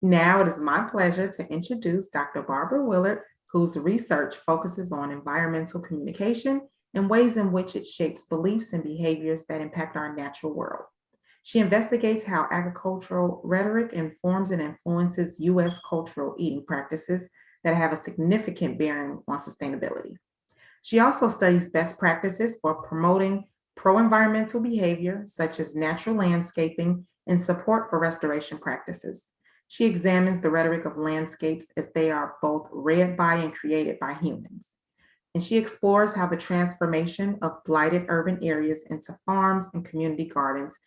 Now it is my pleasure to introduce Dr. Barbara Willard, whose research focuses on environmental communication and ways in which it shapes beliefs and behaviors that impact our natural world. She investigates how agricultural rhetoric informs and influences U.S. cultural eating practices that have a significant bearing on sustainability. She also studies best practices for promoting pro-environmental behavior, such as natural landscaping and support for restoration practices. She examines the rhetoric of landscapes as they are both read by and created by humans. And she explores how the transformation of blighted urban areas into farms and community gardens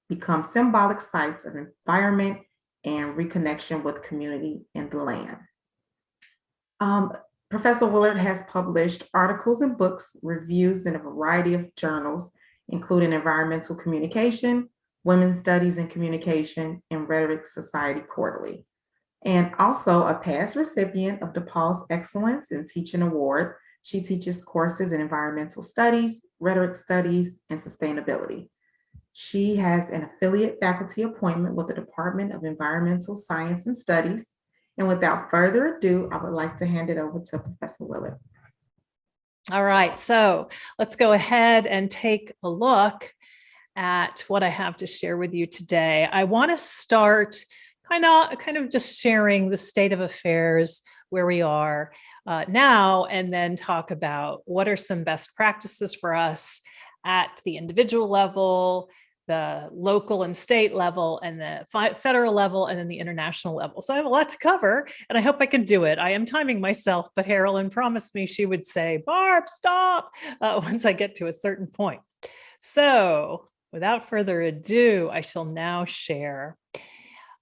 become symbolic sites of environment and reconnection with community and the land. Professor Willard has published articles and books, reviews in a variety of journals, including Environmental Communication, Women's Studies in Communication, and Rhetoric Society Quarterly, and also a past recipient of DePaul's Excellence in Teaching Award. She teaches courses in environmental studies, rhetoric studies, and sustainability. She has an affiliate faculty appointment with the Department of Environmental Science and Studies. And without further ado, I would like to hand it over to Professor Willard. All right, so let's go ahead and take a look at what I have to share with you today. I want to start kind of just sharing the state of affairs where we are now, and then talk about what are some best practices for us at the individual level, the local and state level, and the federal level, and then the international level. So I have a lot to cover, and I hope I can do it. I am timing myself, but Carolyn promised me she would say, "Barb, stop," once I get to a certain point. So without further ado, I shall now share.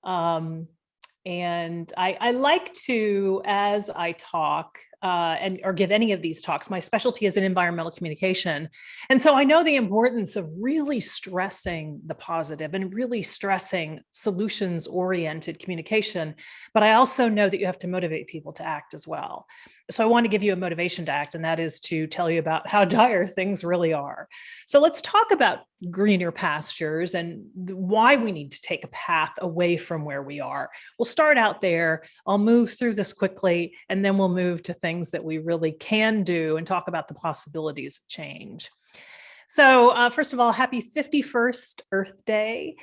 And I like to, as I talk or give any of these talks, my specialty is in environmental communication. And so I know the importance of really stressing the positive and really stressing solutions-oriented communication. But I also know that you have to motivate people to act as well. So I want to give you a motivation to act, and that is to tell you about how dire things really are. So let's talk about greener pastures and why we need to take a path away from where we are. We'll start out there. I'll move through this quickly, and then we'll move to things that we really can do and talk about the possibilities of change. So first of all, happy 51st Earth Day.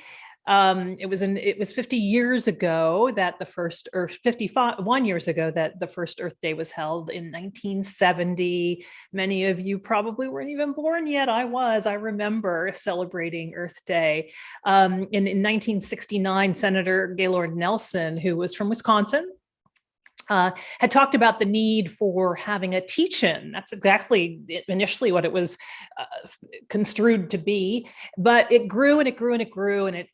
It was 50 years ago that the first, or 51 years ago that the first Earth Day was held in 1970. Many of you probably weren't even born yet. I was. I remember celebrating Earth Day. In 1969, Senator Gaylord Nelson, who was from Wisconsin, had talked about the need for having a teach-in. That's exactly initially what it was construed to be, but it grew and it grew and it grew, and it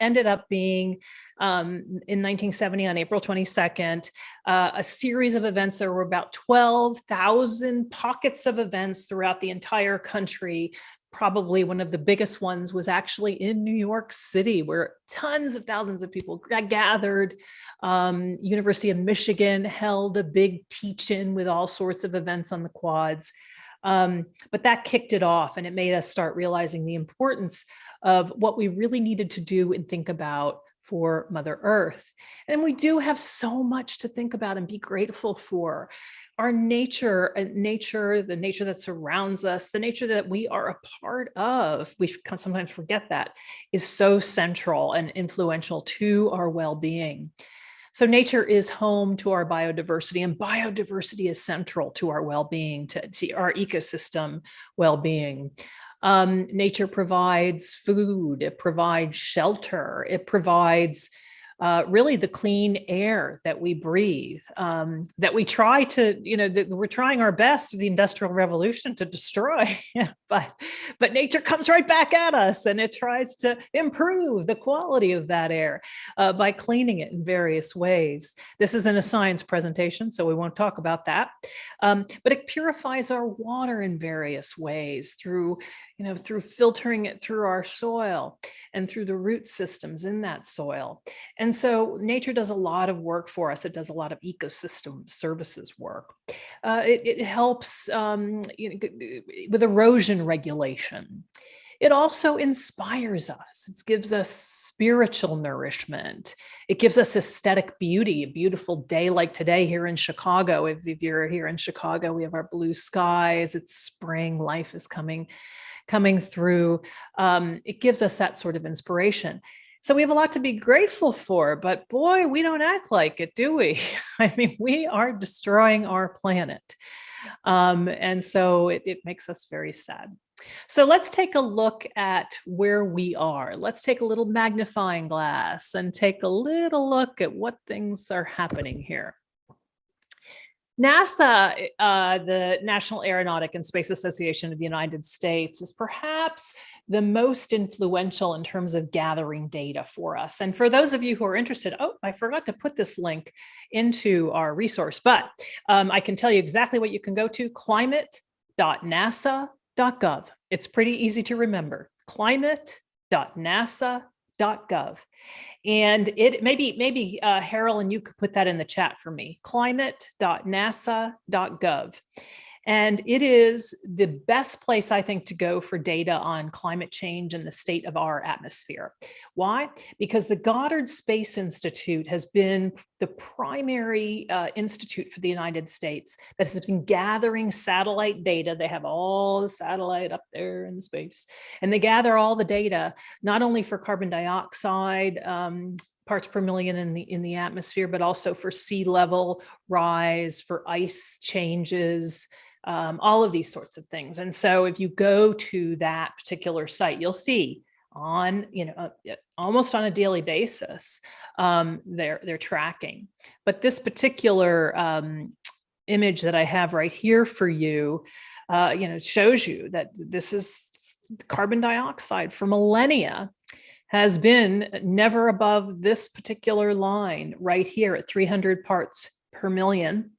ended up being in 1970 on April 22nd, a series of events. There were about 12,000 pockets of events throughout the entire country. Probably one of the biggest ones was actually in New York City, where tons of thousands of people gathered. University of Michigan held a big teach-in with all sorts of events on the quads. But that kicked it off, and it made us start realizing the importance of what we really needed to do and think about for Mother Earth. And we do have so much to think about and be grateful for. Our nature, the nature that surrounds us, the nature that we are a part of, we sometimes forget that, is so central and influential to our well-being. So nature is home to our biodiversity, and biodiversity is central to our well-being, to our ecosystem well-being. Nature provides food, it provides shelter, it provides really the clean air that we breathe, that we try to, we're trying our best with the Industrial Revolution to destroy, but nature comes right back at us, and it tries to improve the quality of that air by cleaning it in various ways. This isn't a science presentation, so we won't talk about that, but it purifies our water in various ways through filtering it through our soil and through the root systems in that soil. And so nature does a lot of work for us. It does a lot of ecosystem services work. It helps with erosion regulation. It also inspires us. It gives us spiritual nourishment. It gives us aesthetic beauty, a beautiful day like today here in Chicago. If you're here in Chicago, we have our blue skies. It's spring. Life is coming through. It gives us that sort of inspiration. So we have a lot to be grateful for, but boy, we don't act like it, do we? I mean, we are destroying our planet. And so it makes us very sad. So let's take a look at where we are. Let's take a little magnifying glass and take a little look at what things are happening here. NASA, the National Aeronautic and Space Association of the United States, is perhaps the most influential in terms of gathering data for us. And for those of you who are interested, oh, I forgot to put this link into our resource, but I can tell you exactly what you can go to: climate.nasa.gov. It's pretty easy to remember, climate.nasa.gov. And it maybe Harold, and you could put that in the chat for me, climate.nasa.gov. And it is the best place, I think, to go for data on climate change and the state of our atmosphere. Why? Because the Goddard Space Institute has been the primary institute for the United States that has been gathering satellite data. They have all the satellite up there in space, and they gather all the data, not only for carbon dioxide, parts per million in the atmosphere, but also for sea level rise, for ice changes, all of these sorts of things. And so if you go to that particular site, you'll see on, almost on a daily basis, they're tracking. But this particular image that I have right here for you, shows you that this is carbon dioxide for millennia has been never above this particular line right here at 300 parts per million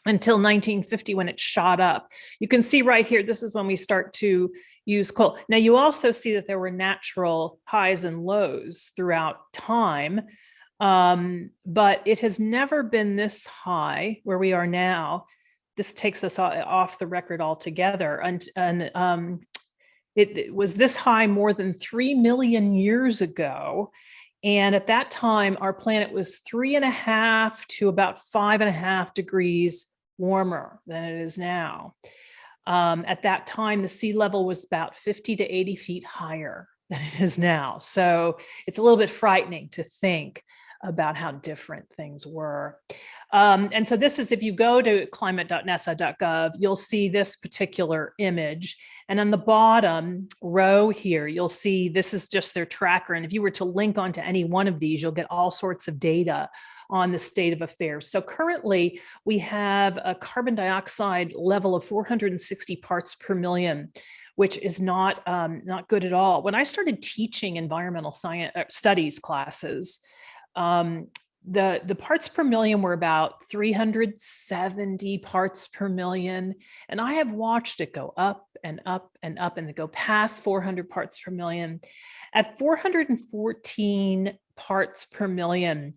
until 1950, when it shot up. You can see right here, this is when we start to use coal. Now, you also see that there were natural highs and lows throughout time, but it has never been this high where we are now. This takes us off the record altogether. And it was this high more than 3 million years ago. And at that time, our planet was 3.5 to about 5.5 degrees warmer than it is now. At that time, the sea level was about 50 to 80 feet higher than it is now. So it's a little bit frightening to think about how different things were. And so this is, if you go to climate.nasa.gov, you'll see this particular image. And on the bottom row here, you'll see this is just their tracker. And if you were to link onto any one of these, you'll get all sorts of data on the state of affairs. So currently we have a carbon dioxide level of 460 parts per million, which is not good at all. When I started teaching environmental science studies classes, the parts per million were about 370 parts per million. And I have watched it go up and up and up and go past 400 parts per million. At 414 parts per million,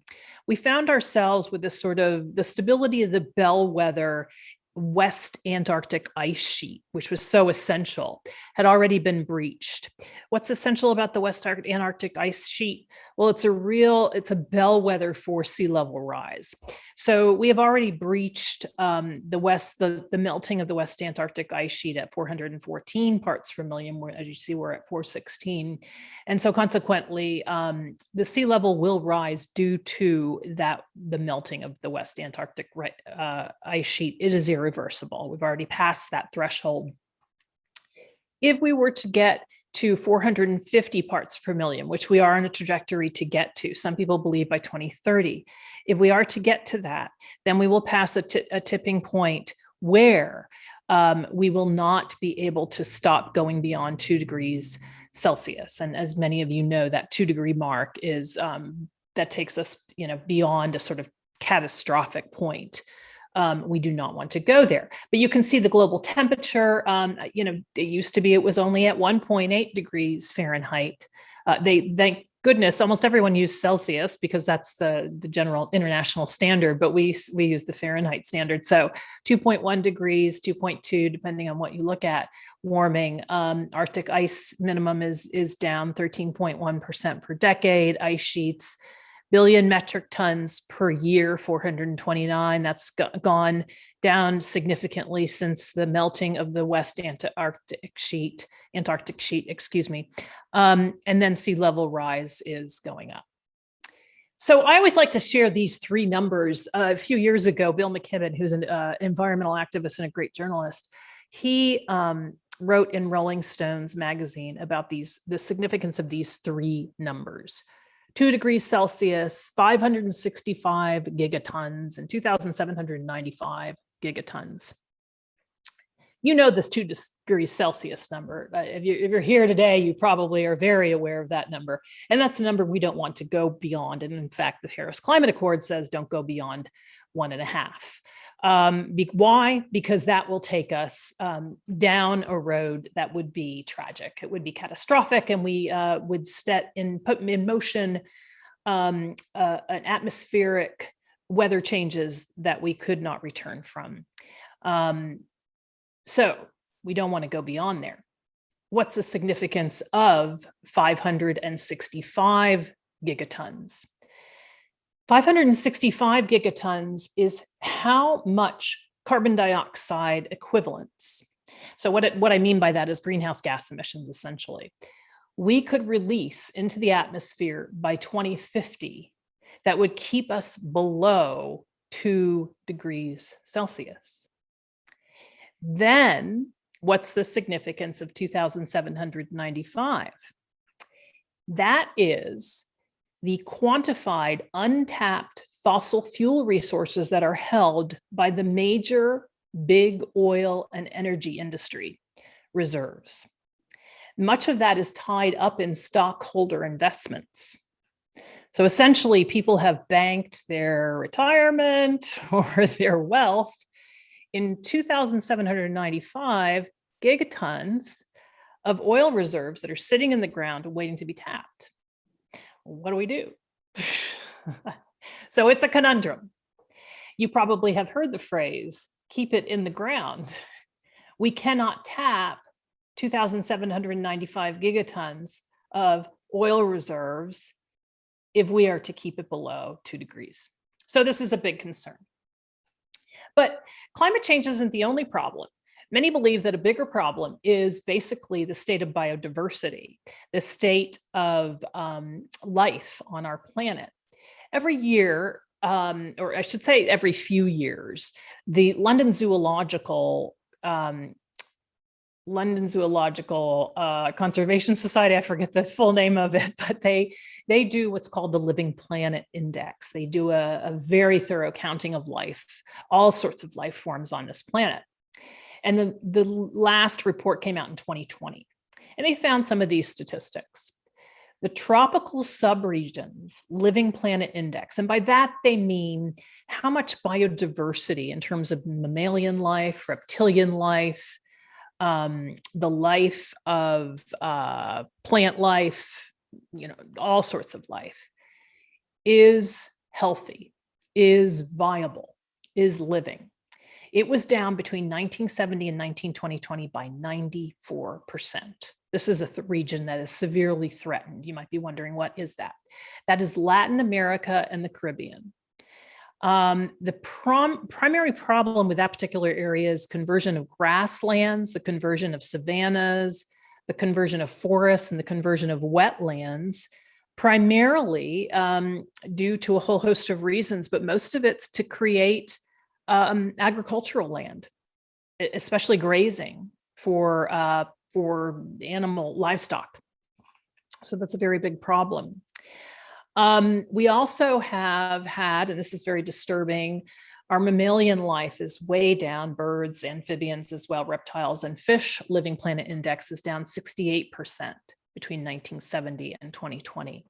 we found ourselves with this sort of the stability of the bellwether West Antarctic ice sheet, which was so essential, had already been breached. What's essential about the West Antarctic ice sheet? Well, it's a bellwether for sea level rise. So we have already breached the melting of the West Antarctic ice sheet at 414 parts per million, where, as you see, we're at 416. And so consequently, the sea level will rise due to the melting of the West Antarctic ice sheet. It is irreversible. We've already passed that threshold. If we were to get to 450 parts per million, which we are on a trajectory to get to, some people believe by 2030, if we are to get to that, then we will pass a tipping point where we will not be able to stop going beyond 2 degrees Celsius. And as many of you know, that 2 degree mark is that takes us, beyond a sort of catastrophic point. We do not want to go there. But you can see the global temperature, it used to be, it was only at 1.8 degrees Fahrenheit. Thank goodness, almost everyone used Celsius because that's the general international standard, but we use the Fahrenheit standard. So 2.1 degrees, 2.2, depending on what you look at, warming. Arctic ice minimum is down 13.1% per decade. Ice sheets, billion metric tons per year, 429. That's gone down significantly since the melting of the West Antarctic sheet, excuse me. And then sea level rise is going up. So I always like to share these three numbers. A few years ago, Bill McKibben, who's an environmental activist and a great journalist, he wrote in Rolling Stones magazine about the significance of these three numbers. 2 degrees Celsius, 565 gigatons, and 2,795 gigatons. You know this 2 degrees Celsius number. If you're here today, you probably are very aware of that number. And that's the number we don't want to go beyond. And in fact, the Paris Climate Accord says don't go beyond 1.5. Why? Because that will take us down a road that would be tragic. It would be catastrophic, and we would put in motion an atmospheric weather changes that we could not return from. So we don't want to go beyond there. What's the significance of 565 gigatons? 565 gigatons is how much carbon dioxide equivalents. So what I mean by that is greenhouse gas emissions, essentially. We could release into the atmosphere by 2050 that would keep us below 2 degrees Celsius. Then what's the significance of 2,795? That is the quantified untapped fossil fuel resources that are held by the major big oil and energy industry reserves. Much of that is tied up in stockholder investments. So essentially, people have banked their retirement or their wealth in 2,795 gigatons of oil reserves that are sitting in the ground waiting to be tapped. What do we do? So it's a conundrum. You probably have heard the phrase, keep it in the ground. We cannot tap 2,795 gigatons of oil reserves if we are to keep it below 2 degrees. So this is a big concern. But climate change isn't the only problem. Many believe that a bigger problem is basically the state of biodiversity, the state of life on our planet. Every year, or I should say every few years, the London Zoological Conservation Society, I forget the full name of it, but they do what's called the Living Planet Index. They do a very thorough counting of life, all sorts of life forms on this planet. And the last report came out in 2020, and they found some of these statistics. The tropical subregions Living Planet Index, and by that they mean how much biodiversity in terms of mammalian life, reptilian life, the life of plant life, all sorts of life, is healthy, is viable, is living. It was down between 1970 and 2020 by 94%. This is a region that is severely threatened. You might be wondering, what is that? That is Latin America and the Caribbean. The primary problem with that particular area is conversion of grasslands, the conversion of savannas, the conversion of forests, and the conversion of wetlands, primarily due to a whole host of reasons, but most of it's to create agricultural land, especially grazing for animal livestock. So that's a very big problem. We also have had, and this is very disturbing, our mammalian life is way down, birds, amphibians as well, reptiles and fish. Living Planet Index is down 68% between 1970 and 2020.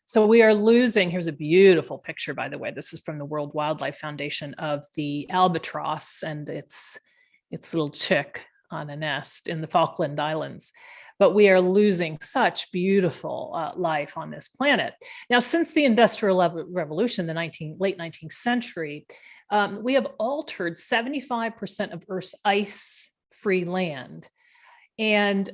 So we are losing, here's a beautiful picture, by the way, this is from the World Wildlife Foundation, of the albatross and its little chick on a nest in the Falkland Islands. but we are losing such beautiful life on this planet. Now, since the Industrial Revolution, the late 19th century, we have altered 75% of Earth's ice-free land, and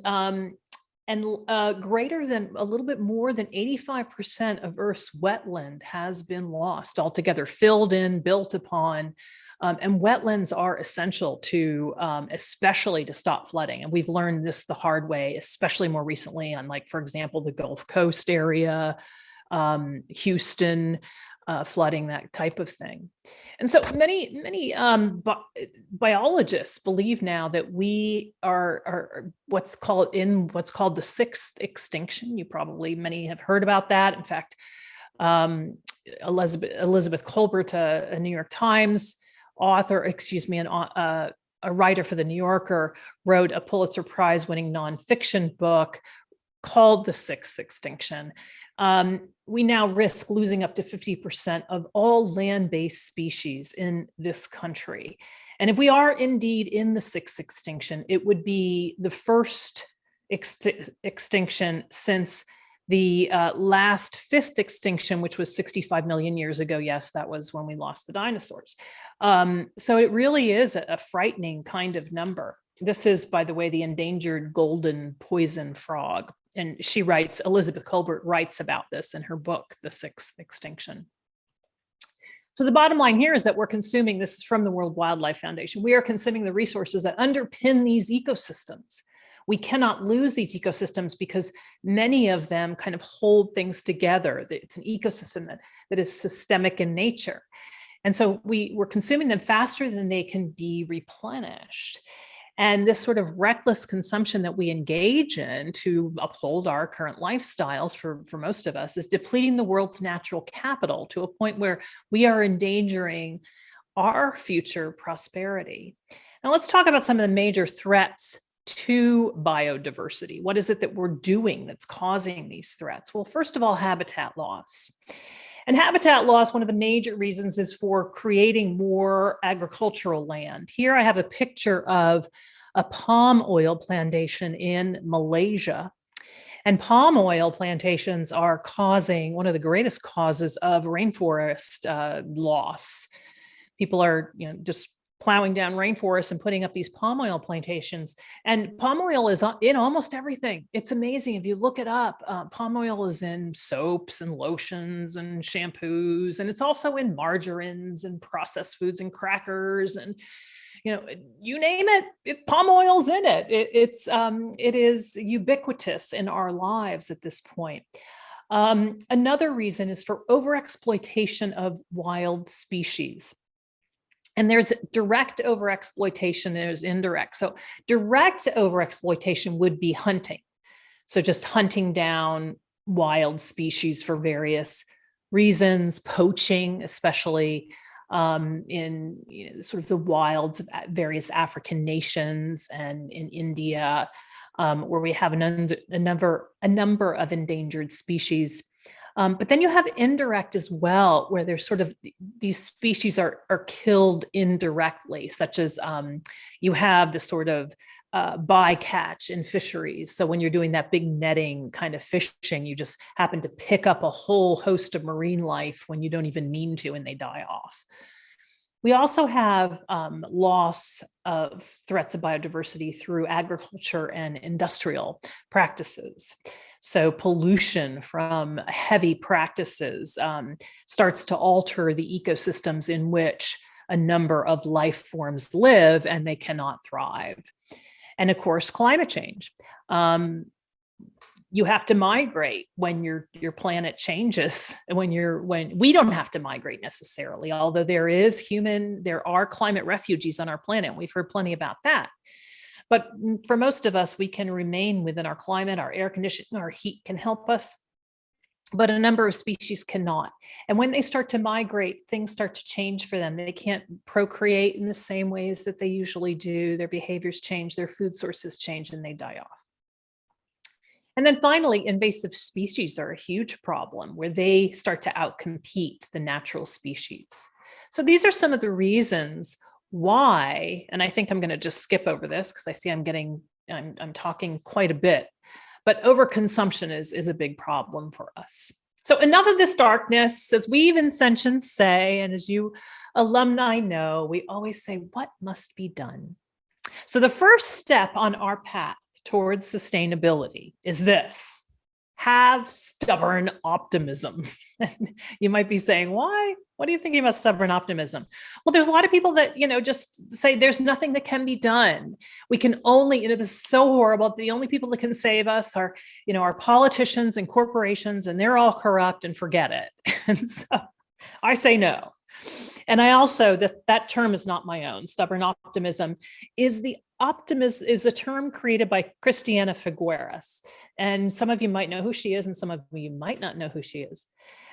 greater than, a little bit more than 85% of Earth's wetland has been lost altogether, filled in, built upon. And wetlands are essential to, especially to stop flooding. And we've learned this the hard way, especially more recently on, like, for example, the Gulf Coast area, Houston, flooding, that type of thing. And so many biologists believe now that we are what's called the sixth extinction. Many have heard about that. In fact, Elizabeth Colbert, a New York Times author, a writer for the New Yorker, wrote a Pulitzer Prize winning nonfiction book called The Sixth Extinction. We now risk losing up to 50% of all land-based species in this country. And if we are indeed in the sixth extinction, it would be the first extinction since the last fifth extinction, which was 65 million years ago. Yes, that was when we lost the dinosaurs. So it really is a frightening kind of number. This is, by the way, the endangered golden poison frog. And Elizabeth Colbert writes about this in her book, The Sixth Extinction. So the bottom line here is that we're consuming, this is from the World Wildlife Foundation, we are consuming the resources that underpin these ecosystems. We cannot lose these ecosystems because many of them kind of hold things together. It's an ecosystem that is systemic in nature. And so we're consuming them faster than they can be replenished. And this sort of reckless consumption that we engage in to uphold our current lifestyles for most of us is depleting the world's natural capital to a point where we are endangering our future prosperity. Now let's talk about some of the major threats to biodiversity. What is it that we're doing that's causing these threats? Well, first of all, habitat loss. And habitat loss, one of the major reasons is for creating more agricultural land. Here I have a picture of a palm oil plantation in Malaysia. And palm oil plantations are causing one of the greatest causes of rainforest loss. People are, just plowing down rainforests and putting up these palm oil plantations. And palm oil is in almost everything. It's amazing. If you look it up, palm oil is in soaps and lotions and shampoos, and it's also in margarines and processed foods and crackers and, you name it, palm oil's in it. It is ubiquitous in our lives at this point. Another reason is for overexploitation of wild species. And there's direct overexploitation, and there's indirect. So direct overexploitation would be hunting. So just hunting down wild species for various reasons, poaching, especially in sort of the wilds of various African nations and in India, where we have a number of endangered species. But then you have indirect as well, where there's sort of these species are killed indirectly, such as you have the sort of bycatch in fisheries. So when you're doing that big netting kind of fishing, you just happen to pick up a whole host of marine life when you don't even mean to, and they die off. We also have loss of threats of biodiversity through agriculture and industrial practices. So pollution from heavy practices starts to alter the ecosystems in which a number of life forms live, and they cannot thrive. And of course, climate change. You have to migrate when your planet changes, and when we don't have to migrate necessarily, although there are climate refugees on our planet. We've heard plenty about that. But for most of us, we can remain within our climate. Our air conditioning, our heat can help us, but a number of species cannot. And when they start to migrate, things start to change for them. They can't procreate in the same ways that they usually do. Their behaviors change, their food sources change, and they die off. And then finally, invasive species are a huge problem where they start to outcompete the natural species. So these are some of the reasons why, and I think I'm going to just skip over this because I see I'm talking quite a bit. but overconsumption is a big problem for us. So enough of this darkness, as we even sentients say, and as you alumni know, we always say, what must be done? So the first step on our path towards sustainability is this: have stubborn optimism. You might be saying, why? What are you thinking about stubborn optimism? Well, there's a lot of people that, just say there's nothing that can be done. We can only, this is so horrible. The only people that can save us are, our politicians and corporations, and they're all corrupt, and forget it. And so I say no. And I also, that term is not my own. Stubborn optimism is a term created by Christiana Figueres. And some of you might know who she is, and some of you might not know who she is.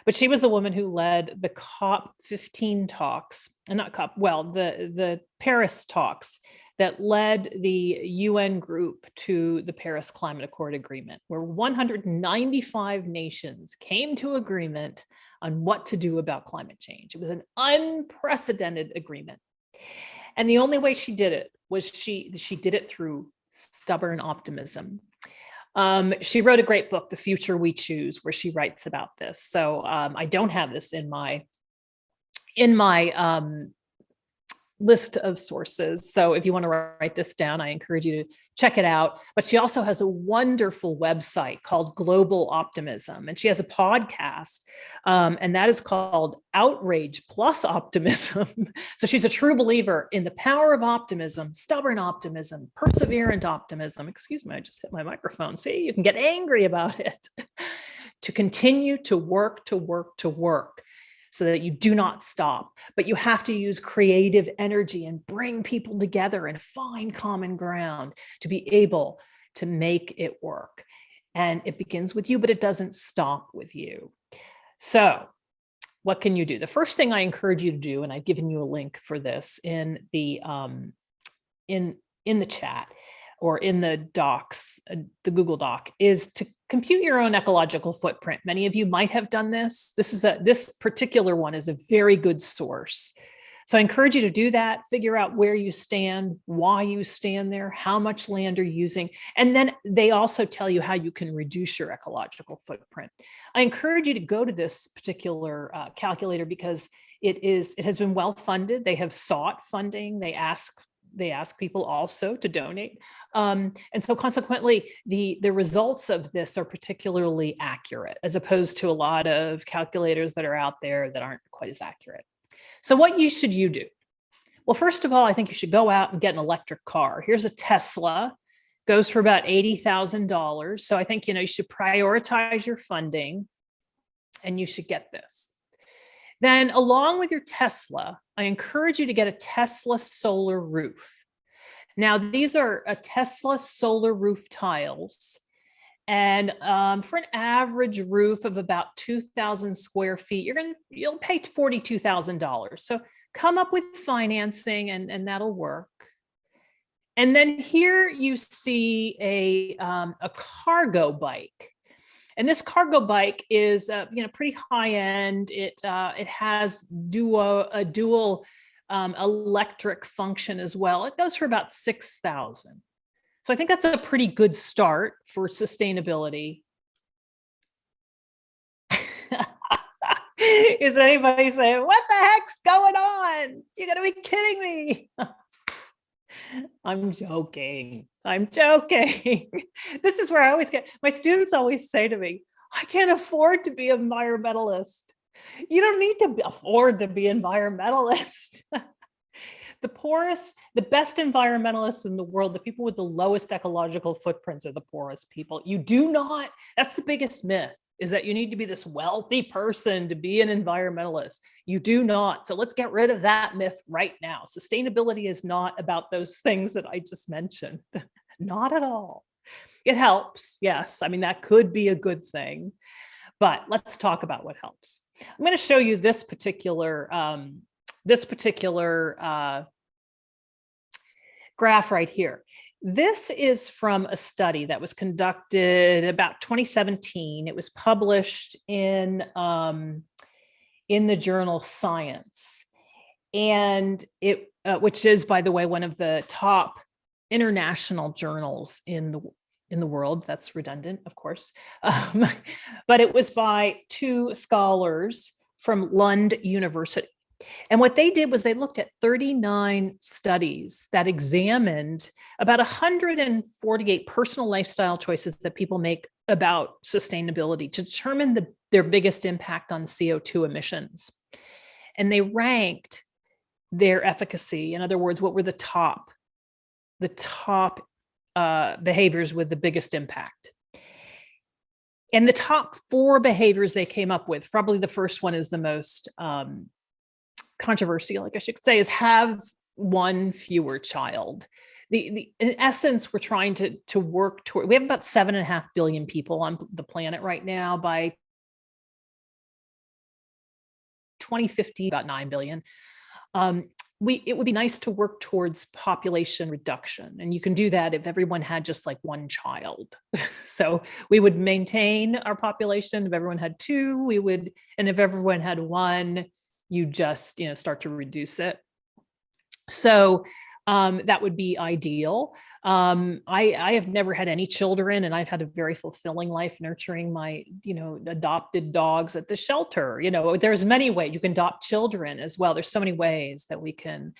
But she was the woman who led the COP15 talks, and not COP, the Paris talks that led the UN group to the Paris Climate Accord agreement, where 195 nations came to agreement on what to do about climate change. It was an unprecedented agreement. And the only way she did it was she did it through stubborn optimism. She wrote a great book, The Future We Choose, where she writes about this. So I don't have this in my list of sources. So if you want to write this down, I encourage you to check it out. But she also has a wonderful website called Global Optimism. And she has a podcast, and that is called Outrage Plus Optimism. So she's a true believer in the power of optimism, stubborn optimism, perseverant optimism. Excuse me, I just hit my microphone. See, you can get angry about it. To continue to work, so that you do not stop, but you have to use creative energy and bring people together and find common ground to be able to make it work. And it begins with you, but it doesn't stop with you. So what can you do? The first thing I encourage you to do, and I've given you a link for this in the chat or in the docs, the Google Doc, is to compute your own ecological footprint. Many of you might have done this. This particular one is a very good source. So I encourage you to do that, figure out where you stand, why you stand there, how much land you're using. And then they also tell you how you can reduce your ecological footprint. I encourage you to go to this particular calculator because it has been well funded. They have sought funding. They ask people also to donate. And so consequently, the results of this are particularly accurate, as opposed to a lot of calculators that are out there that aren't quite as accurate. So what should you do? Well, first of all, I think you should go out and get an electric car. Here's a Tesla, goes for about $80,000. So I think, you should prioritize your funding, and you should get this. Then along with your Tesla, I encourage you to get a Tesla solar roof. Now, these are a Tesla solar roof tiles. And for an average roof of about 2,000 square feet, you'll pay $42,000. So come up with financing and that'll work. And then here you see a cargo bike. And this cargo bike is, pretty high end. It has a dual electric function as well. It goes for about $6,000. So I think that's a pretty good start for sustainability. Is anybody saying, what the heck's going on? You're gonna be kidding me. I'm joking. This is where I always my students always say to me, I can't afford to be an environmentalist. You don't need to afford to be an environmentalist. The best environmentalists in the world, the people with the lowest ecological footprints, are the poorest people. You do not, that's the biggest myth, is that you need to be this wealthy person to be an environmentalist. You do not. So let's get rid of that myth right now. Sustainability is not about those things that I just mentioned. Not at all. It helps, yes. I mean, that could be a good thing, but let's talk about what helps. I'm going to show you this particular graph right here. This is from a study that was conducted about 2017. It was published in the journal Science, and which is, by the way, one of the top international journals in in the world. That's redundant, of course. But it was by two scholars from Lund University. And what they did was they looked at 39 studies that examined about 148 personal lifestyle choices that people make about sustainability to determine their biggest impact on CO2 emissions. And they ranked their efficacy. In other words, what were the top behaviors with the biggest impact. And the top 4 behaviors they came up with, probably the first one is the most controversial, I guess you could say, is have one fewer child. In essence, we're trying to work toward, we have about 7.5 billion people on the planet right now. By 2050, about 9 billion. It would be nice to work towards population reduction. And you can do that if everyone had just like one child. So we would maintain our population. If everyone had 2, we would, and if everyone had 1, you just, start to reduce it. So that would be ideal. I have never had any children, and I've had a very fulfilling life nurturing my, adopted dogs at the shelter. There's many ways you can adopt children as well. There's so many ways that we can,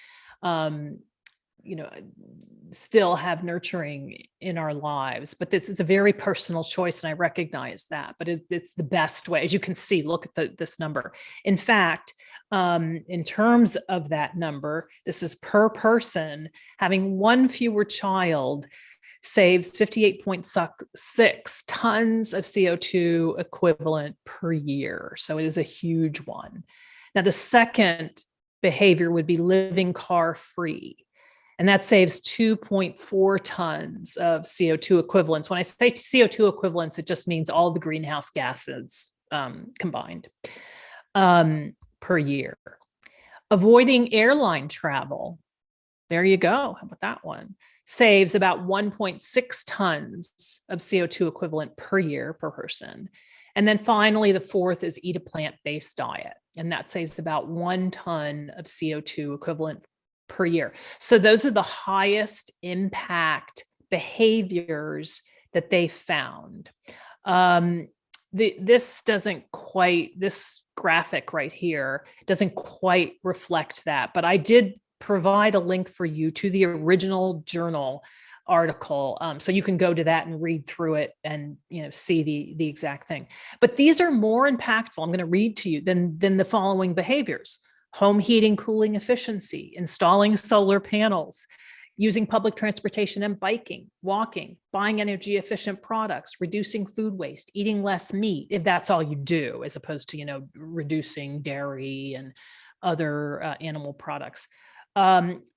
still have nurturing in our lives, but this is a very personal choice. And I recognize that, but it's the best way. As you can see, look at this number. In fact, in terms of that number, this is per person, having one fewer child saves 58.6 tons of CO2 equivalent per year. So it is a huge one. Now, the second behavior would be living car free. And that saves 2.4 tons of CO2 equivalents. When I say CO2 equivalents, it just means all the greenhouse gases combined per year. Avoiding airline travel. There you go. How about that one? Saves about 1.6 tons of CO2 equivalent per year per person. And then finally, the fourth is eat a plant-based diet. And that saves about 1 ton of CO2 equivalent per year. So those are the highest impact behaviors that they found. This graphic right here doesn't quite reflect that, but I did provide a link for you to the original journal article. So you can go to that and read through it and see the exact thing. But these are more impactful, I'm going to read to you, than the following behaviors: home heating, cooling efficiency, installing solar panels, using public transportation and biking, walking, buying energy efficient products, reducing food waste, eating less meat, if that's all you do, as opposed to, reducing dairy and other animal products,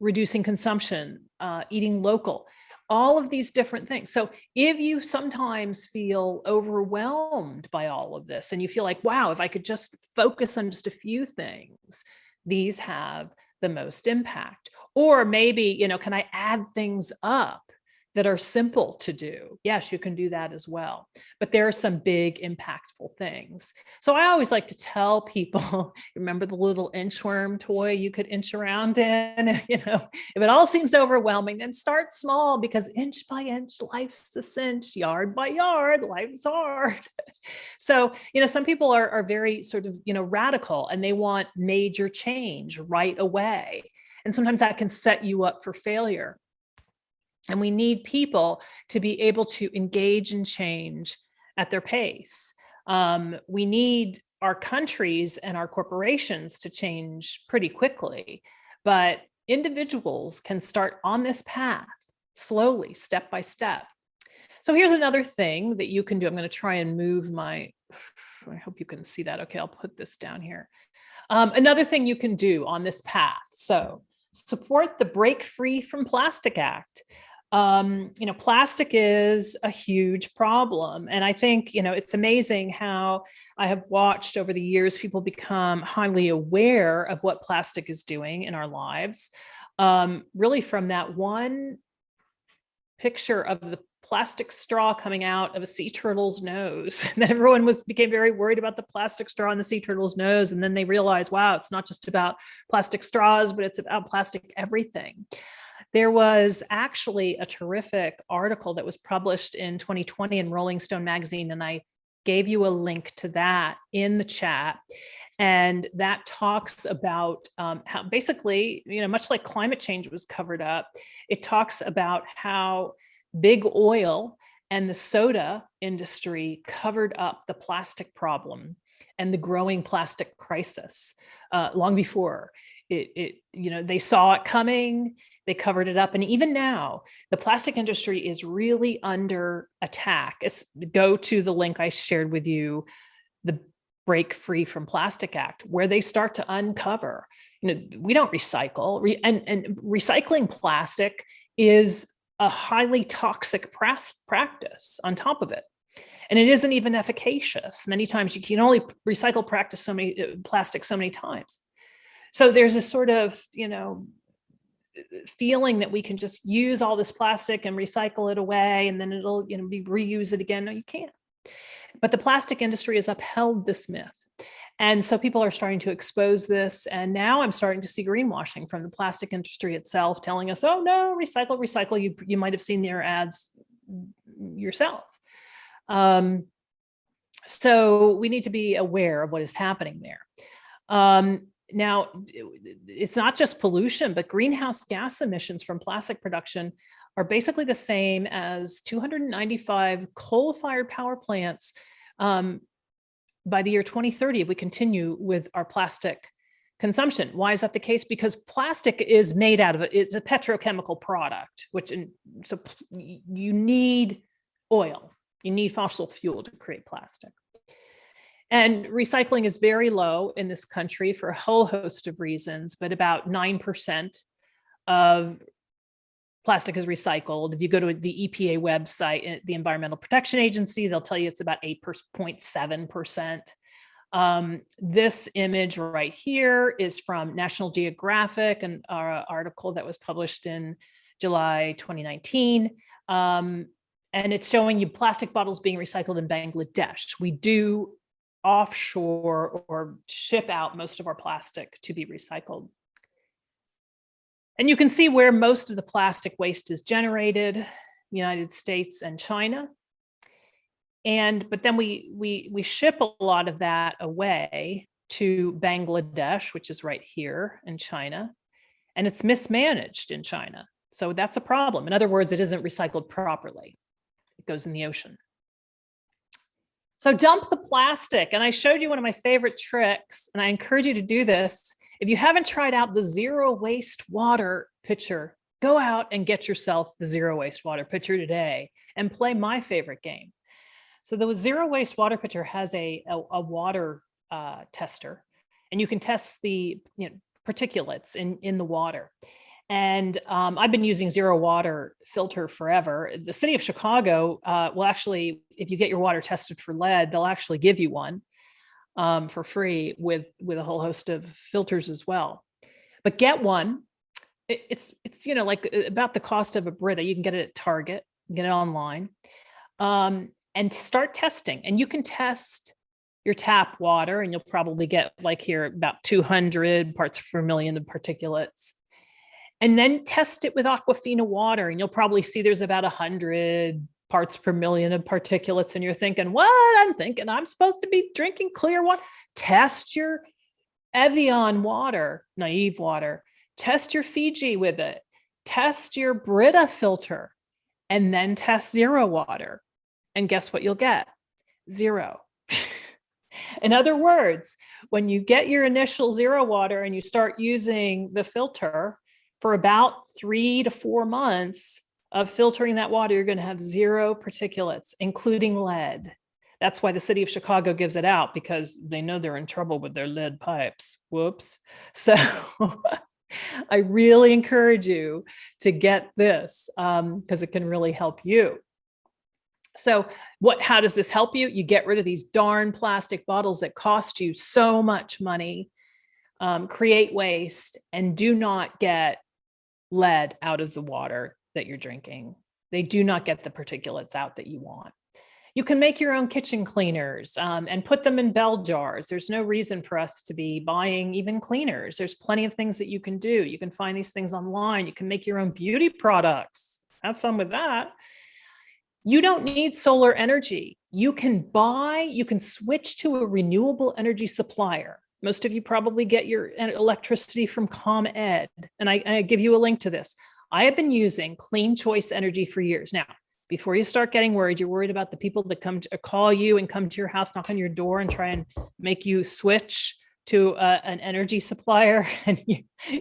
reducing consumption, eating local, all of these different things. So if you sometimes feel overwhelmed by all of this and you feel like, wow, if I could just focus on just a few things, these have the most impact. Or maybe, can I add things up that are simple to do? Yes, you can do that as well. But there are some big impactful things. So I always like to tell people, remember the little inchworm toy you could inch around in? If it all seems overwhelming, then start small, because inch by inch, life's a cinch, yard by yard, life's hard. So, some people are very sort of, radical, and they want major change right away. And sometimes that can set you up for failure. And we need people to be able to engage in change at their pace. We need our countries and our corporations to change pretty quickly, but individuals can start on this path slowly, step by step. So here's another thing that you can do. I'm going to try and move I hope you can see that. Okay, I'll put this down here. Another thing you can do on this path. So support the Break Free from Plastic Act. Plastic is a huge problem. And I think, it's amazing how I have watched over the years people become highly aware of what plastic is doing in our lives. Really from that one picture of the plastic straw coming out of a sea turtle's nose, and then everyone became very worried about the plastic straw in the sea turtle's nose. And then they realized, wow, it's not just about plastic straws, but it's about plastic everything. There was actually a terrific article that was published in 2020 in Rolling Stone magazine, and I gave you a link to that in the chat. And that talks about how basically, much like climate change was covered up, it talks about how big oil and the soda industry covered up the plastic problem and the growing plastic crisis long before they saw it coming. They covered it up. And even now, the plastic industry is really under attack. Go to the link I shared with you, the Break Free from Plastic Act, where they start to uncover, we don't recycle, and recycling plastic is a highly toxic practice on top of it. And it isn't even efficacious. Many times you can only recycle plastic so many times. So there's a sort of, feeling that we can just use all this plastic and recycle it away, and then it'll, be reuse it again. No, you can't. But the plastic industry has upheld this myth. And so people are starting to expose this. And now I'm starting to see greenwashing from the plastic industry itself telling us, oh no, recycle, recycle. You might have seen their ads yourself. So we need to be aware of what is happening there. Now, it's not just pollution, but greenhouse gas emissions from plastic production are basically the same as 295 coal-fired power plants by the year 2030 if we continue with our plastic consumption. Why is that the case? Because plastic is made out of it. It's a petrochemical product, so you need oil. You need fossil fuel to create plastic. And recycling is very low in this country for a whole host of reasons, but about 9% of plastic is recycled. If you go to the EPA website, the Environmental Protection Agency, they'll tell you it's about 8.7%. This image right here is from National Geographic, an article that was published in July 2019. And it's showing you plastic bottles being recycled in Bangladesh. We do offshore or ship out most of our plastic to be recycled. And you can see where most of the plastic waste is generated, United States and China. But then we ship a lot of that away to Bangladesh, which is right here in China, and it's mismanaged in China. So that's a problem. In other words, it isn't recycled properly. It goes in the ocean. So dump the plastic. And I showed you one of my favorite tricks, and I encourage you to do this. If you haven't tried out the zero waste water pitcher, go out and get yourself the zero waste water pitcher today and play my favorite game. So the zero waste water pitcher has a water tester, and you can test the particulates in the water. And I've been using zero water filter forever. The city of Chicago will actually, if you get your water tested for lead, they'll actually give you one for free with a whole host of filters as well. But get one. It's like about the cost of a Brita. You can get it at Target, get it online, and start testing. And you can test your tap water, and you'll probably get, like here, about 200 parts per million of particulates. And then test it with Aquafina water, and you'll probably see there's about 100 parts per million of particulates. And you're thinking, what? I'm thinking I'm supposed to be drinking clear water. Test your Evian water, naive water. Test your Fiji with it. Test your Brita filter, and then test zero water. And guess what you'll get? Zero. In other words, when you get your initial zero water and you start using the filter, for about 3 to 4 months of filtering that water, you're going to have zero particulates, including lead. That's why the city of Chicago gives it out, because they know they're in trouble with their lead pipes. Whoops. So I really encourage you to get this because it can really help you. So how does this help you? You get rid of these darn plastic bottles that cost you so much money, create waste, and do not get lead out of the water that you're drinking. They do not get the particulates out that you want. You can make your own kitchen cleaners and put them in bell jars. There's no reason for us to be buying even cleaners. There's plenty of things that you can do. You can find these things online. You can make your own beauty products. Have fun with that. You don't need solar energy. You can switch to a renewable energy supplier. Most of you probably get your electricity from ComEd, and I give you a link to this. I have been using Clean Choice Energy for years. Now, before you start getting worried, you're worried about the people that come to call you and come to your house, knock on your door and try and make you switch to an energy supplier, and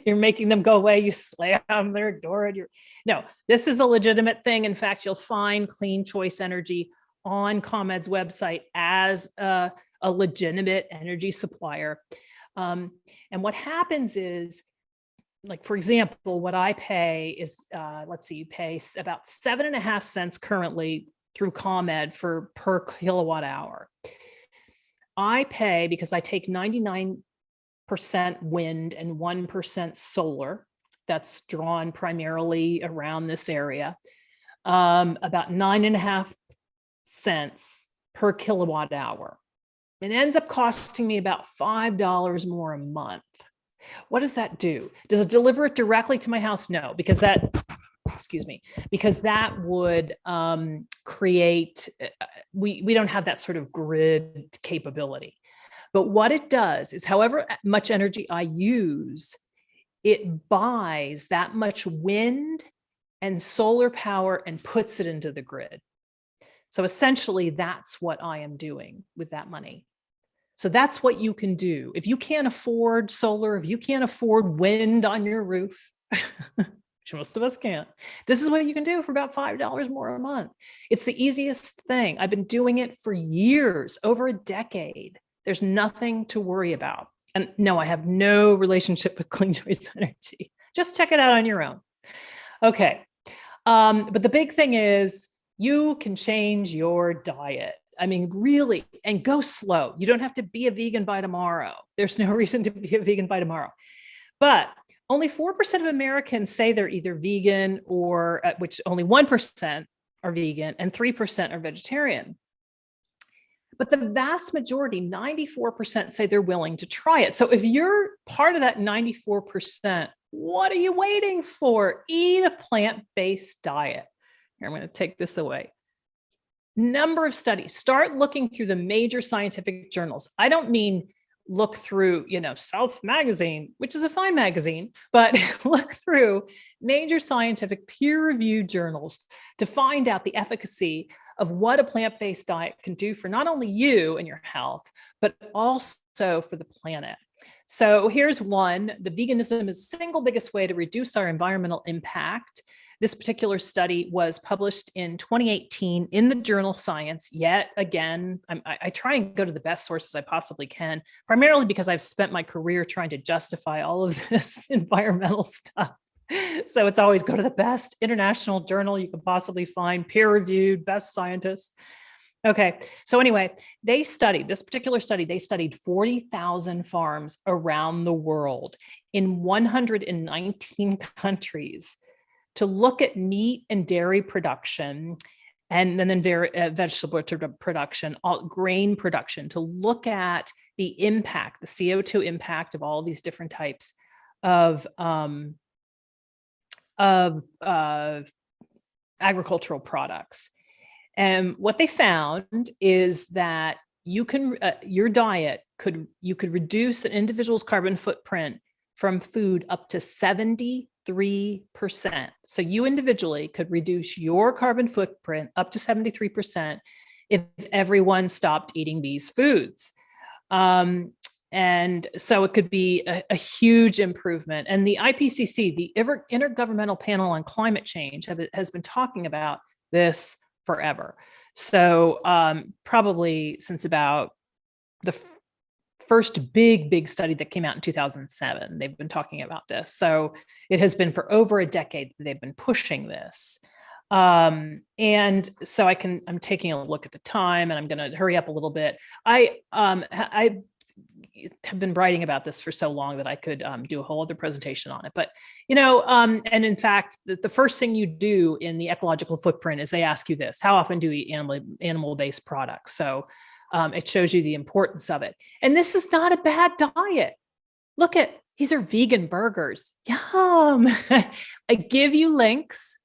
you're making them go away. You slam their door and no, this is a legitimate thing. In fact, you'll find Clean Choice Energy on ComEd's website as a legitimate energy supplier. And what happens is, like, for example, what I pay is, you pay about 7.5 cents currently through ComEd per kilowatt hour. I pay, because I take 99% wind and 1% solar, that's drawn primarily around this area, about 9.5 cents per kilowatt hour. It ends up costing me about $5 more a month. What does that do? Does it deliver it directly to my house? No, because that would create, we don't have that sort of grid capability. But what it does is, however much energy I use, it buys that much wind and solar power and puts it into the grid. So essentially, that's what I am doing with that money. So that's what you can do. If you can't afford solar, if you can't afford wind on your roof, which most of us can't, this is what you can do for about $5 more a month. It's the easiest thing. I've been doing it for years, over a decade. There's nothing to worry about. And no, I have no relationship with Clean Choice Energy. Just check it out on your own. Okay. But the big thing is, you can change your diet. I mean, really, and go slow. You don't have to be a vegan by tomorrow. There's no reason to be a vegan by tomorrow. But only 4% of Americans say they're either vegan, or which only 1% are vegan and 3% are vegetarian. But the vast majority, 94%, say they're willing to try it. So if you're part of that 94%, what are you waiting for? Eat a plant-based diet. Here, I'm going to take this away. Number of studies. Start looking through the major scientific journals. I don't mean look through, Self magazine, which is a fine magazine, but look through major scientific peer-reviewed journals to find out the efficacy of what a plant-based diet can do for not only you and your health, but also for the planet. So here's one. The veganism is the single biggest way to reduce our environmental impact. This particular study was published in 2018 in the journal Science. Yet again, I try and go to the best sources I possibly can, primarily because I've spent my career trying to justify all of this environmental stuff. So it's always go to the best international journal you can possibly find, peer-reviewed, best scientists. Okay, so anyway, they studied 40,000 farms around the world in 119 countries to look at meat and dairy production, and then vegetable production, grain production, to look at the impact, the CO2 impact of all these different types of agricultural products. And what they found is that you could reduce an individual's carbon footprint from food up to 73%. So you individually could reduce your carbon footprint up to 73% if everyone stopped eating these foods. And so it could be a huge improvement. And the IPCC, the Intergovernmental Panel on Climate Change, has been talking about this forever. So probably since about the first big study that came out in 2007, they've been talking about this. So it has been for over a decade that they've been pushing this. And so I'm taking a look at the time, and I'm going to hurry up a little bit. have been writing about this for so long that I could do a whole other presentation on it. But, and in fact, the first thing you do in the ecological footprint is they ask you this: how often do you eat animal-based products? So it shows you the importance of it. And this is not a bad diet. Look at, these are vegan burgers. Yum. I give you links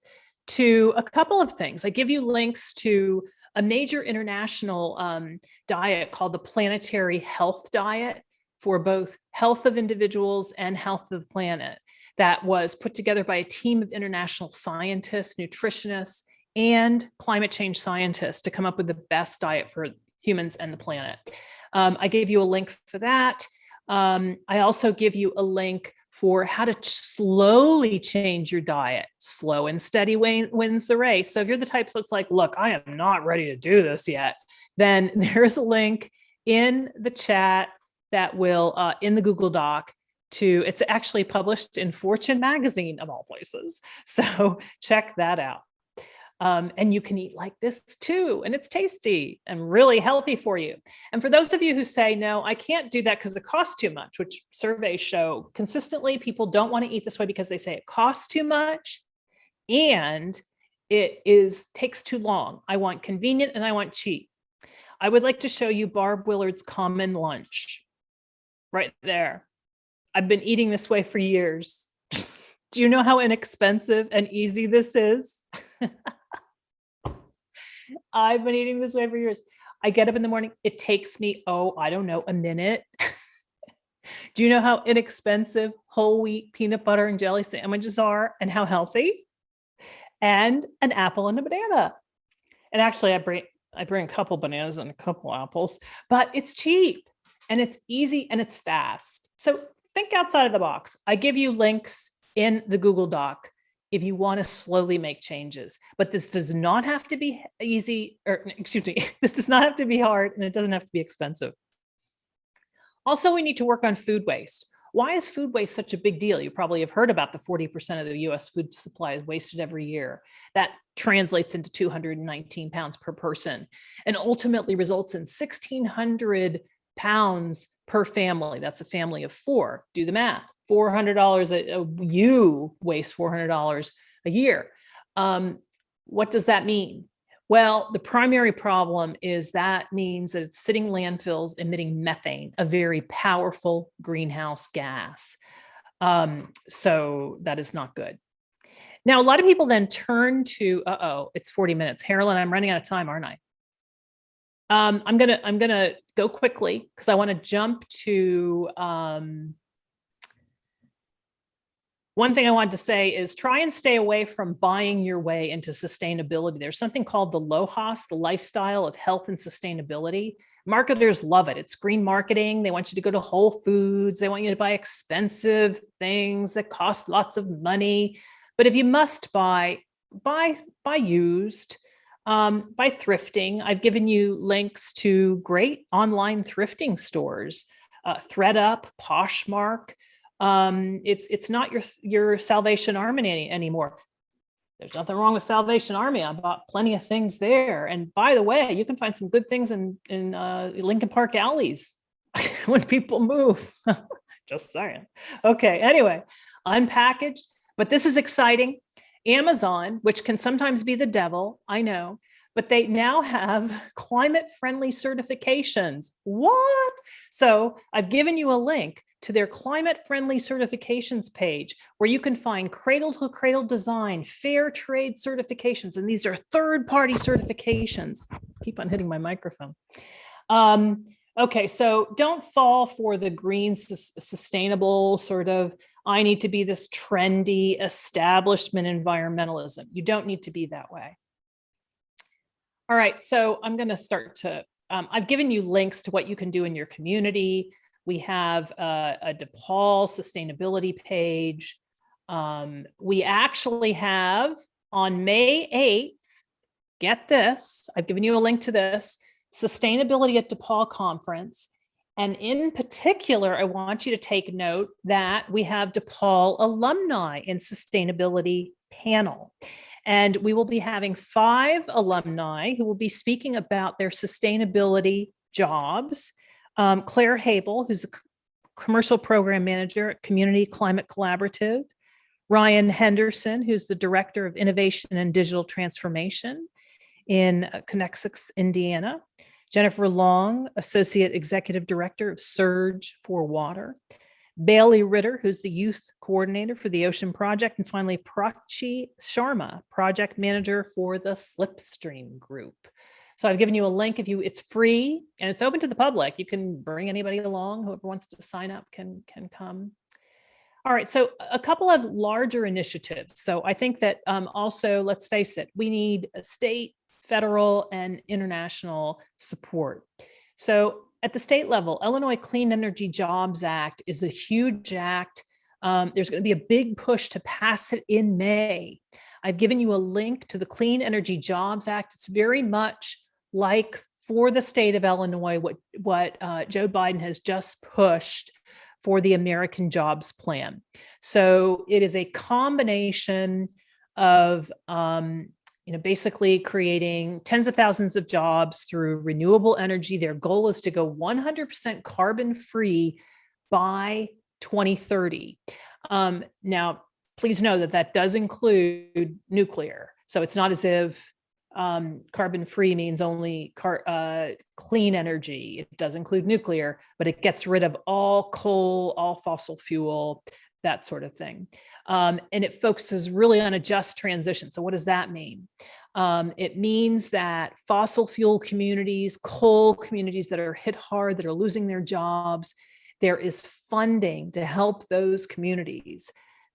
to a couple of things. I give you links to a major international diet called the Planetary Health Diet for both health of individuals and health of the planet, that was put together by a team of international scientists, nutritionists, and climate change scientists to come up with the best diet for humans and the planet. I gave you a link for that. I also give you a link for how to slowly change your diet. Slow and steady wins the race. So if you're the type that's like, look, I am not ready to do this yet, then there's a link in the chat that will, in the Google Doc, it's actually published in Fortune magazine of all places. So check that out. And you can eat like this too, and it's tasty and really healthy for you. And for those of you who say, no, I can't do that because it costs too much, which surveys show consistently people don't want to eat this way because they say it costs too much and takes too long. I want convenient and I want cheap. I would like to show you Barb Willard's common lunch right there. I've been eating this way for years. Do you know how inexpensive and easy this is? I've been eating this way for years. I get up in the morning. It takes me, I don't know, a minute. Do you know how inexpensive whole wheat peanut butter and jelly sandwiches are and how healthy? And an apple and a banana. And actually, I bring a couple bananas and a couple apples, but it's cheap and it's easy and it's fast. So think outside of the box. I give you links in the Google Doc if you want to slowly make changes, but this does not have to be easy, or excuse me, this does not have to be hard, and it doesn't have to be expensive. Also, we need to work on food waste. Why is food waste such a big deal? You probably have heard about the 40% of the US food supply is wasted every year. That translates into 219 pounds per person and ultimately results in 1,600 pounds per family. That's a family of 4. Do the math. $400, you waste $400 a year. What does that mean? Well, the primary problem is that means that it's sitting landfills emitting methane, a very powerful greenhouse gas. So that is not good. Now, a lot of people then turn to, it's 40 minutes. Carolyn, I'm running out of time, aren't I? I'm gonna go quickly because I want to jump to one thing I wanted to say is try and stay away from buying your way into sustainability. There's something called the LOHAS, the lifestyle of health and sustainability. Marketers love it. It's green marketing. They want you to go to Whole Foods. They want you to buy expensive things that cost lots of money. But if you must buy used, by thrifting. I've given you links to great online thrifting stores, ThredUp, Poshmark. It's not your Salvation Army anymore. There's nothing wrong with Salvation Army. I bought plenty of things there. And by the way, you can find some good things in Lincoln Park alleys when people move. Just saying. Okay, anyway, unpackaged, but this is exciting. Amazon, which can sometimes be the devil, I know, but they now have climate-friendly certifications. What? So I've given you a link to their climate-friendly certifications page where you can find cradle-to-cradle design, fair trade certifications, and these are third-party certifications. Keep on hitting my microphone. Okay, so don't fall for the green, sustainable sort of, I need to be this trendy establishment environmentalism. You don't need to be that way. All right, so I'm going to start to, I've given you links to what you can do in your community. We have a DePaul sustainability page. We actually have on May 8th, get this, I've given you a link to this, Sustainability at DePaul conference. And in particular, I want you to take note that we have DePaul alumni in sustainability panel. And we will be having 5 alumni who will be speaking about their sustainability jobs Claire Habel, who's a commercial program manager at Community Climate Collaborative. Ryan Henderson, who's the director of innovation and digital transformation in Connexus, Indiana. Jennifer Long, associate executive director of Surge for Water. Bailey Ritter, who's the youth coordinator for the Ocean Project. And finally, Prachi Sharma, project manager for the Slipstream Group. So I've given you a link. It's free and it's open to the public. You can bring anybody along. Whoever wants to sign up can come. All right, so a couple of larger initiatives. So I think that also, let's face it, we need a state, federal, and international support. So at the state level, Illinois Clean Energy Jobs Act is a huge act. There's going to be a big push to pass it in May. I've given you a link to the Clean Energy Jobs Act. It's very much like for the state of Illinois, what Joe Biden has just pushed for the American Jobs Plan. So it is a combination of basically creating tens of thousands of jobs through renewable energy. Their goal is to go 100% carbon free by 2030. Now, please know that that does include nuclear. So it's not as if carbon free means only clean energy. It does include nuclear, but it gets rid of all coal, all fossil fuel, that sort of thing. And it focuses really on a just transition. So what does that mean? It means that fossil fuel communities, coal communities that are hit hard, that are losing their jobs, there is funding to help those communities.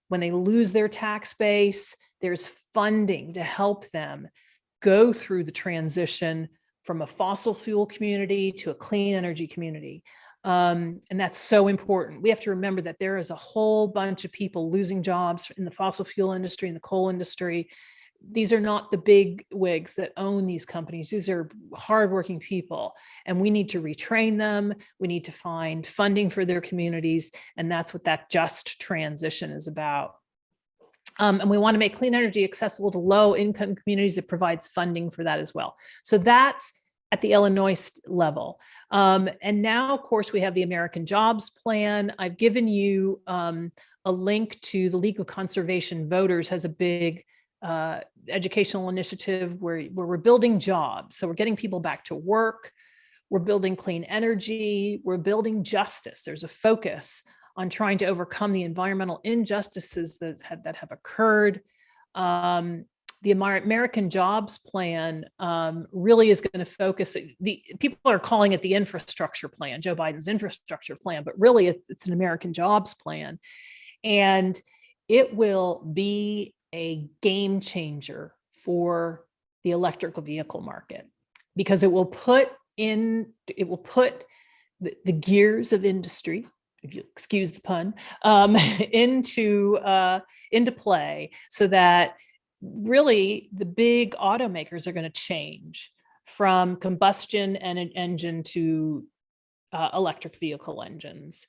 When they lose their tax base, there's funding to help them go through the transition from a fossil fuel community to a clean energy community. And that's so important. We have to remember that there is a whole bunch of people losing jobs in the fossil fuel industry and the coal industry. These are not the big wigs that own these companies. These are hardworking people, and we need to retrain them. We need to find funding for their communities. And that's what that just transition is about. And we want to make clean energy accessible to low income communities. It provides funding for that as well. So that's at the Illinois level. And now, of course, we have the American Jobs Plan. I've given you a link to the League of Conservation Voters, has a big educational initiative where we're building jobs. So we're getting people back to work. We're building clean energy. We're building justice. There's a focus on trying to overcome the environmental injustices that have occurred. The American Jobs Plan really is going to focus, people are calling it the infrastructure plan, Joe Biden's infrastructure plan, but really it's an American Jobs Plan. And it will be a game changer for the electrical vehicle market, because it will put the gears of industry, if you excuse the pun, into play, so that really the big automakers are going to change from combustion and an engine to electric vehicle engines.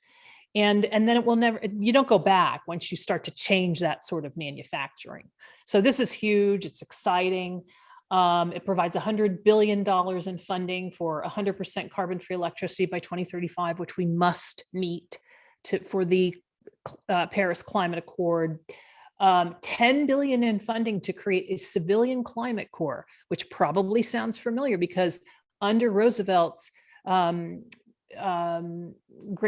And then it will never, you don't go back once you start to change that sort of manufacturing. So this is huge. It's exciting. It provides $100 billion in funding for 100% carbon-free electricity by 2035, which we must meet for the Paris Climate Accord. $10 billion in funding to create a civilian climate corps, which probably sounds familiar because under Roosevelt's Great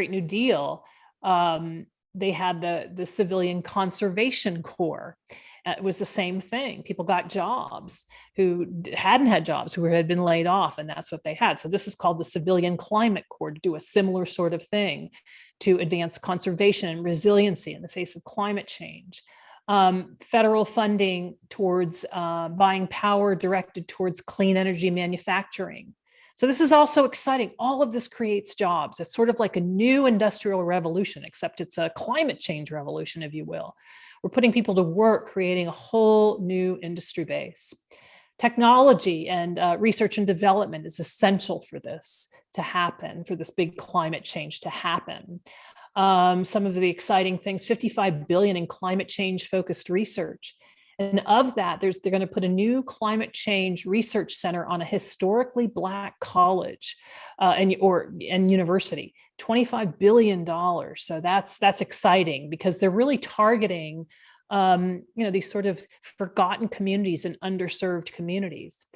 New Deal, they had the Civilian Conservation Corps. It was the same thing. People got jobs who hadn't had jobs, who had been laid off, and that's what they had. So this is called the Civilian Climate Corps, to do a similar sort of thing to advance conservation and resiliency in the face of climate change. Federal funding towards buying power directed towards clean energy manufacturing. So this is also exciting. All of this creates jobs. It's sort of like a new industrial revolution, except it's a climate change revolution, if you will. We're putting people to work, creating a whole new industry base. Technology and research and development is essential for this to happen, for this big climate change to happen. Some of the exciting things, $55 billion in climate change focused research. And of that, they're going to put a new climate change research center on a historically Black college and university, $25 billion. So that's exciting because they're really targeting these sort of forgotten communities and underserved communities.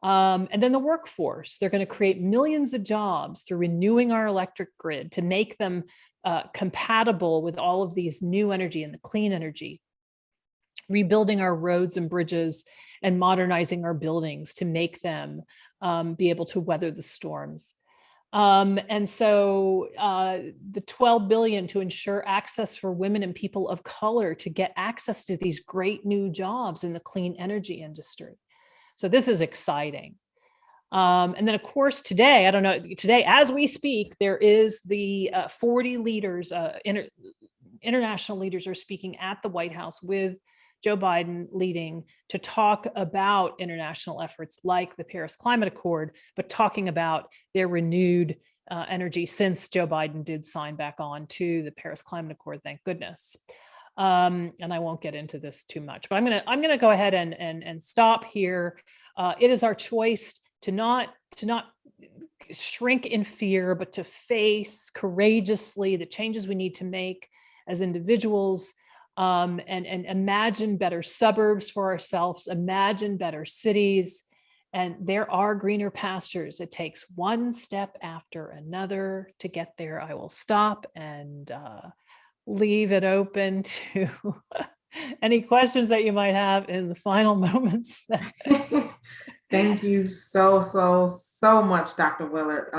And then the workforce, they're going to create millions of jobs through renewing our electric grid to make them compatible with all of these new energy and the clean energy, rebuilding our roads and bridges and modernizing our buildings to make them be able to weather the storms. And so the $12 billion to ensure access for women and people of color to get access to these great new jobs in the clean energy industry. So this is exciting. And then, of course, today, I don't know, today, as we speak, there is the 40 leaders, international leaders are speaking at the White House with Joe Biden leading to talk about international efforts like the Paris Climate Accord, but talking about their renewed energy since Joe Biden did sign back on to the Paris Climate Accord, thank goodness. And I won't get into this too much, but I'm gonna go ahead and stop here. It is our choice to not shrink in fear, but to face courageously the changes we need to make as individuals, and imagine better suburbs for ourselves, imagine better cities. And there are greener pastures. It takes one step after another to get there. I will stop and leave it open to any questions that you might have in the final moments. Thank you so much, Dr. Willard.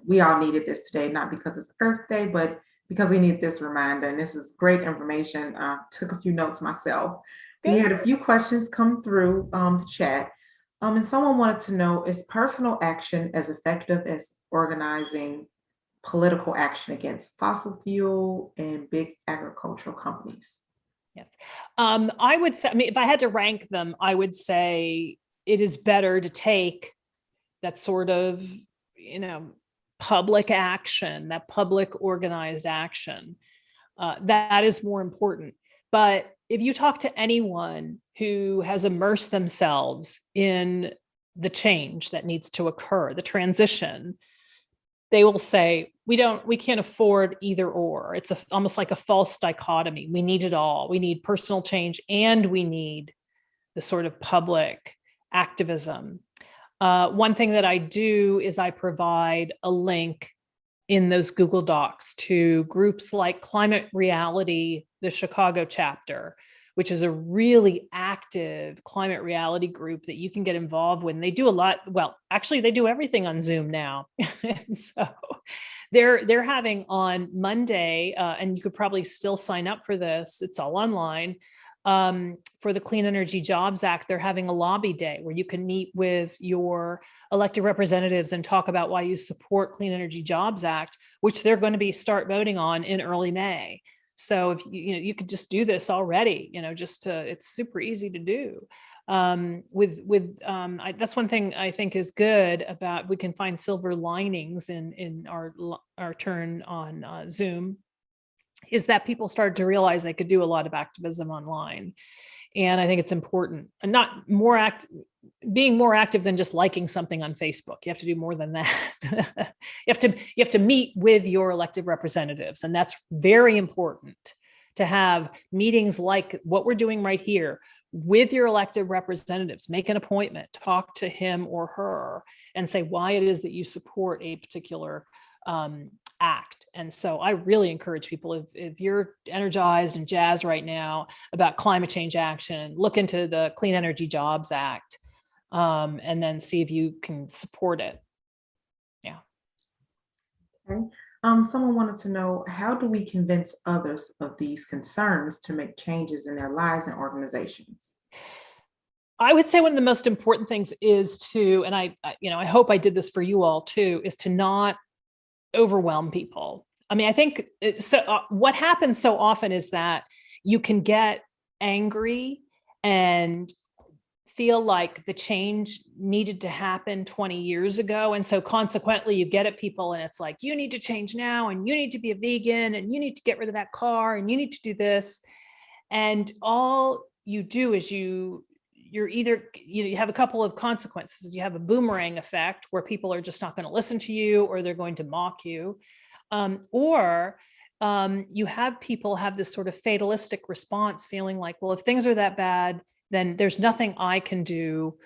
We all needed this today, not because it's Earth Day, but because we need this reminder. And this is great information. I took a few notes myself. Good. We had a few questions come through the chat. And someone wanted to know, is personal action as effective as organizing political action against fossil fuel and big agricultural companies? Yes. I would say, if I had to rank them, I would say it is better to take that sort of, public action, that public organized action. That is more important. But if you talk to anyone who has immersed themselves in the change that needs to occur, the transition, they will say, we can't afford either or. It's almost like a false dichotomy. We need it all. We need personal change and we need the sort of public activism. One thing that I do is I provide a link in those Google Docs to groups like Climate Reality, the Chicago chapter, which is a really active climate reality group that you can get involved with. And they do a lot. Well, actually, they do everything on Zoom now. And so they're having on Monday, and you could probably still sign up for this. It's all online. For the Clean Energy Jobs Act, they're having a lobby day where you can meet with your elected representatives and talk about why you support Clean Energy Jobs Act, which they're going to start voting on in early May. So if you could just do this already, it's super easy to do. That's one thing I think is good about, we can find silver linings in our turn on Zoom, is that people started to realize they could do a lot of activism online. And I think it's important, and not being more active than just liking something on Facebook. You have to do more than that. you have to meet with your elected representatives. And that's very important, to have meetings like what we're doing right here with your elected representatives. Make an appointment, talk to him or her, and say why it is that you support a particular act. And so I really encourage people, if you're energized and jazzed right now about climate change action, look into the Clean Energy Jobs Act, and then see if you can support it. Yeah. Okay. Someone wanted to know, how do we convince others of these concerns to make changes in their lives and organizations? I would say one of the most important things is to, and I hope I did this for you all too, is to not overwhelm people. I think so. What happens so often is that you can get angry and feel like the change needed to happen 20 years ago. And so consequently you get at people and it's like, you need to change now, and you need to be a vegan, and you need to get rid of that car, and you need to do this. And all you do is you're either, you have a couple of consequences. You have a boomerang effect where people are just not going to listen to you, or they're going to mock you. Or you have people have this sort of fatalistic response, feeling like, well, if things are that bad, then there's nothing I can do.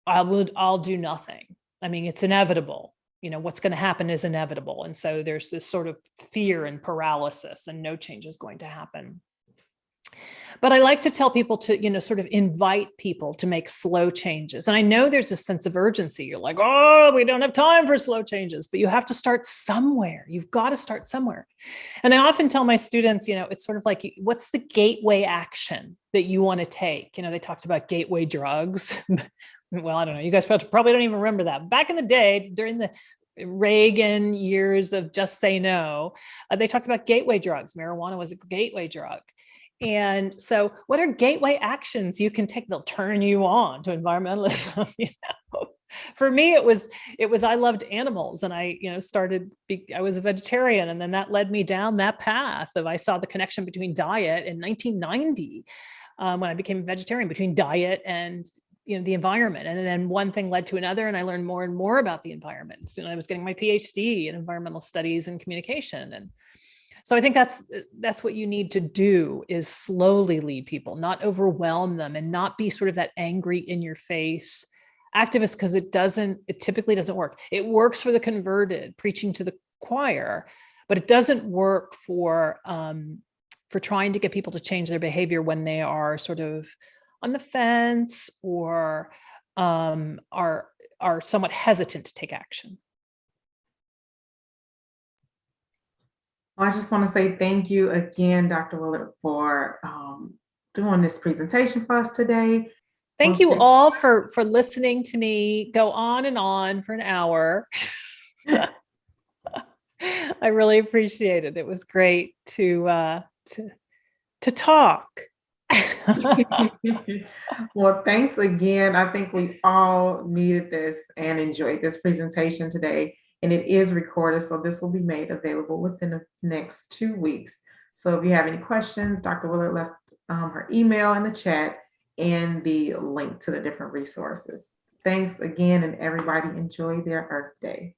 I'll do nothing. I mean, it's inevitable. What's going to happen is inevitable. And so there's this sort of fear and paralysis, and no change is going to happen. But I like to tell people to, sort of invite people to make slow changes. And I know there's a sense of urgency. You're like, oh, we don't have time for slow changes, but you have to start somewhere. You've got to start somewhere. And I often tell my students, it's sort of like, what's the gateway action that you want to take? They talked about gateway drugs. Well, I don't know. You guys probably don't even remember that. Back in the day, during the Reagan years of just say no, they talked about gateway drugs. Marijuana was a gateway drug. And so what are gateway actions you can take? They'll turn you on to environmentalism. For me, it was, I loved animals, and I was a vegetarian. And then that led me down that path I saw the connection between diet in 1990, when I became a vegetarian, between diet and the environment. And then one thing led to another, and I learned more and more about the environment. And I was getting my PhD in environmental studies and communication. And so I think that's what you need to do, is slowly lead people, not overwhelm them, and not be sort of that angry in your face activist, because it typically doesn't work. It works for the converted, preaching to the choir, but it doesn't work for trying to get people to change their behavior when they are sort of on the fence, or are somewhat hesitant to take action. Well, I just want to say thank you again, Dr. Willard, for doing this presentation for us today. Thank you all for listening to me go on and on for an hour. I really appreciate it. It was great to talk. Well, thanks again. I think we all needed this and enjoyed this presentation today. And it is recorded, so this will be made available within the next 2 weeks. So if you have any questions, Dr. Willard left her email in the chat and the link to the different resources. Thanks again, and everybody enjoy their Earth Day.